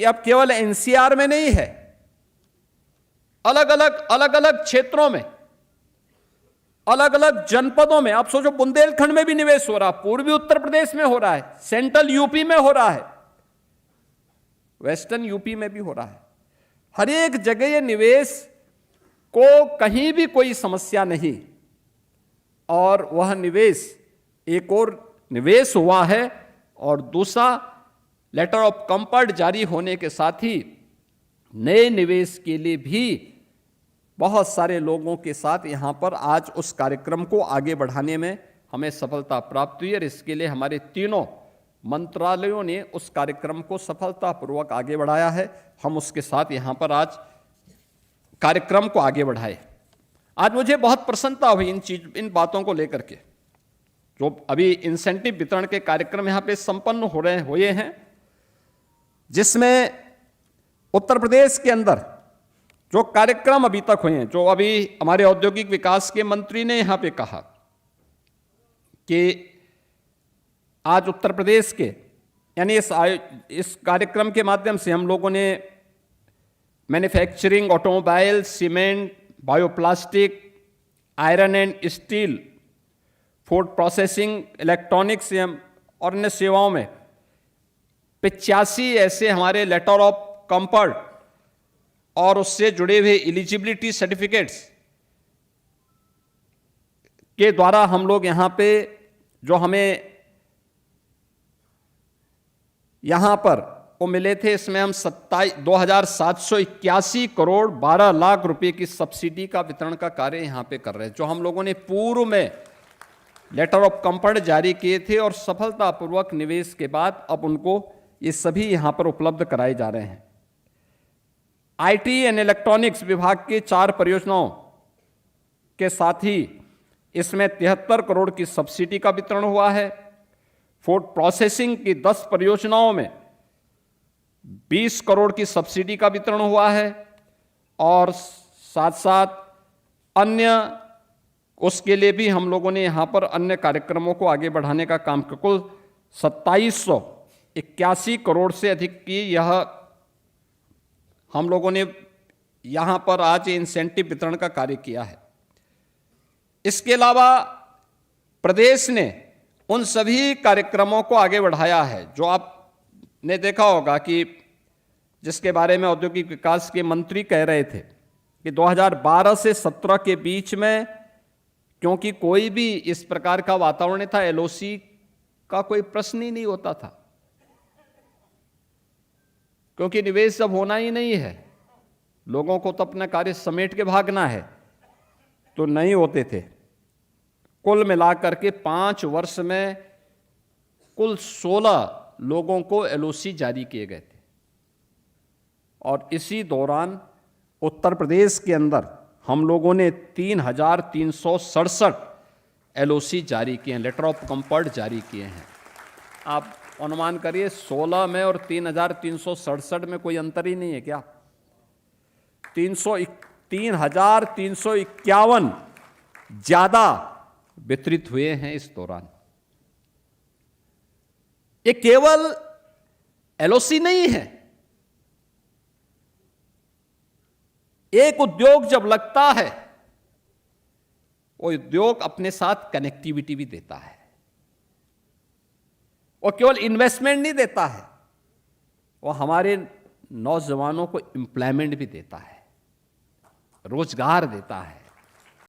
कि अब केवल एनसीआर में नहीं है, अलग अलग क्षेत्रों में, अलग अलग जनपदों में। आप सोचो, बुंदेलखंड में भी निवेश हो रहा, पूर्वी उत्तर प्रदेश में हो रहा है, सेंट्रल यूपी में हो रहा है, वेस्टर्न यूपी में भी हो रहा है। हर एक जगह ये निवेश को कहीं भी कोई समस्या नहीं, और वह निवेश, एक और निवेश हुआ है, और दूसरा लेटर ऑफ कंफर्ट जारी होने के साथ ही नए निवेश के लिए भी बहुत सारे लोगों के साथ यहां पर आज उस कार्यक्रम को आगे बढ़ाने में हमें सफलता प्राप्त हुई, और इसके लिए हमारे तीनों मंत्रालयों ने उस कार्यक्रम को सफलतापूर्वक आगे बढ़ाया है। हम उसके साथ यहां पर आज कार्यक्रम को आगे बढ़ाए। आज मुझे बहुत प्रसन्नता हुई इन बातों को लेकर के। जो अभी इंसेंटिव वितरण के कार्यक्रम यहां पे संपन्न हुए हैं, जिसमें उत्तर प्रदेश के अंदर जो कार्यक्रम अभी तक हुए हैं, जो अभी हमारे औद्योगिक विकास के मंत्री ने यहां पे कहा कि आज उत्तर प्रदेश के, यानी इस कार्यक्रम के माध्यम से हम लोगों ने manufacturing, automobile, cement, bioplastic, iron and steel, food processing, electronics और अन्य सेवाओं में 85 ऐसे हमारे लेटर ऑफ कंफर्ट और उससे जुड़े हुए एलिजिबिलिटी सर्टिफिकेट्स के द्वारा हम लोग यहां पे, जो हमें यहां पर वो मिले थे, इसमें हम 2,781 करोड़ 12 लाख रुपए की सब्सिडी का वितरण का कार्य यहां पे कर रहे हैं, जो हम लोगों ने पूर्व में लेटर ऑफ कंफर्ट जारी किए थे, और सफलतापूर्वक निवेश के बाद अब उनको ये सभी यहां पर उपलब्ध कराए जा रहे हैं। आईटी एंड इलेक्ट्रॉनिक्स विभाग के 4 परियोजनाओं के साथ ही इसमें 73 करोड़ की सब्सिडी का वितरण हुआ है। फूड प्रोसेसिंग की 10 परियोजनाओं में 20 करोड़ की सब्सिडी का वितरण हुआ है, और साथ साथ अन्य उसके लिए भी हम लोगों ने यहां पर अन्य कार्यक्रमों को आगे बढ़ाने का काम किया। कुल 2781 करोड़ से अधिक की यह हम लोगों ने यहां पर आज इंसेंटिव वितरण का कार्य किया है। इसके अलावा प्रदेश ने उन सभी कार्यक्रमों को आगे बढ़ाया है जो आपने देखा होगा कि जिसके बारे में औद्योगिक विकास के मंत्री कह रहे थे कि 2012 से 17 के बीच में, क्योंकि कोई भी इस प्रकार का वातावरण था, एलओसी का कोई प्रश्न ही नहीं होता था, क्योंकि निवेश जब होना ही नहीं है, लोगों को तो अपना कार्य समेट के भागना है, तो नहीं होते थे। कुल मिलाकर के 5 वर्ष में कुल 16 लोगों को एलओसी जारी किए गए थे, और इसी दौरान उत्तर प्रदेश के अंदर हम लोगों ने 3,367 एलओसी जारी किए हैं, लेटर ऑफ कंफर्ट जारी किए हैं। आप अनुमान करिए 16 में और 3,367 में कोई अंतर ही नहीं है क्या? 3,351 ज्यादा वितरित हुए हैं इस दौरान। ये केवल एलओसी नहीं है। एक उद्योग जब लगता है, वो उद्योग अपने साथ कनेक्टिविटी भी देता है, वो केवल इन्वेस्टमेंट नहीं देता है, वो हमारे नौजवानों को एम्प्लॉयमेंट भी देता है, रोजगार देता है।